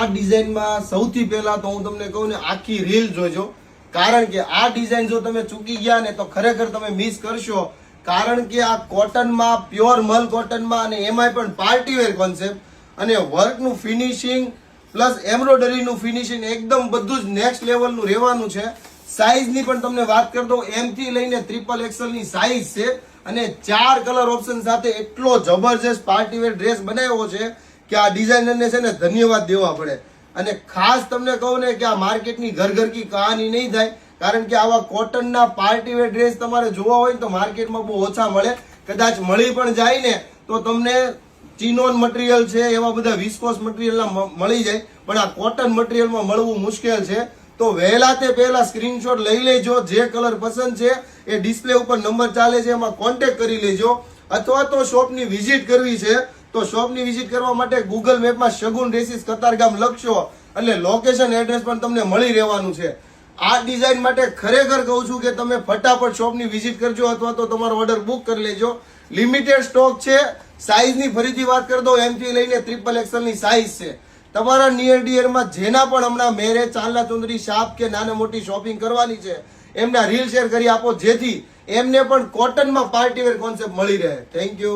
આ ડિઝાઇનમાં સૌથી પહેલા તો હું તમને કહું ને આખી રીલ જોજો, કારણ કે આ ડિઝાઇન જો તમે ચૂકી ગયા ને તો ખરેખર તમે મિસ કરશો. કારણ કે આ કોટનમાં, પ્યોર મલ કોટનમાં, અને એમાંય પણ પાર્ટીવેર કોન્સેપ્ટ, અને વર્કનું ફિનિશિંગ પ્લસ એમ્બ્રોઇડરીનું ફિનિશિંગ એકદમ બધું જ નેક્સ્ટ લેવલનું રહેવાનું છે. સાઇઝની પણ તમને વાત કરી દઉં, M થી લઈને XXL ની સાઇઝ છે, અને 4 કલર ઓપ્શન સાથે એટલો જબરજસ્ત પાર્ટીવેર ડ્રેસ બનાવ્યો છે કે આ ડિઝાઇનરને છે ને ધન્યવાદ દેવા પડે. અને ખાસ તમને કહું ને કે આ માર્કેટની ઘર ઘર કી કહાની નહીં થાય, કારણ કે આવા કોટનના પાર્ટીવેર ડ્રેસ તમારે જોવા હોય તો માર્કેટમાં બહુ ઓછા મળે. કદાચ મળી પણ જાય ને તો તમને ચિનોન મટીરિયલ છે, એવા બધા વિસ્કોસ મટીરિયલના મળી જાય, પણ આ કોટન મટીરિયલમાં મળવું મુશ્કેલ છે. તો વહેલા તે પહેલા સ્ક્રીનશોટ લઈ લેજો. જે કલર પસંદ છે એ ડિસ્પ્લે ઉપર નંબર ચાલે છે, એમાં કોન્ટેક્ટ કરી લેજો. અથવા તો શોપની વિઝિટ કરવી છે તો શોપની વિઝિટ કરવા માટે ગૂગલ મેપમાં શગુન ડ્રેસીસ કતારગામ લખશો એટલે લોકેશન એડ્રેસ પણ તમને મળી રહેવાનું છે. આ ડિઝાઇન માટે ખરેખર કહું છું કે તમે ફટાફટ શોપની વિઝિટ કરજો, અથવા તો તમારો ઓર્ડર બુક કરી લેજો. લિમિટેડ સ્ટોક છે. સાઇઝની ફરીથી વાત કરી દો, M થી લઈને XXL ની સાઇઝ છે. તમારા નિયર ડિયરમાં જેના પણ હમણાં મેરેજ, ચાંદલા ચુંદડી, શાપ કે નાની મોટી શોપિંગ કરવાની છે એમના રીલ શેર કરી આપો, જેથી એમને પણ કોટનમાં પાર્ટીવેર કોન્સેપ્ટ મળી રહે. Thank you.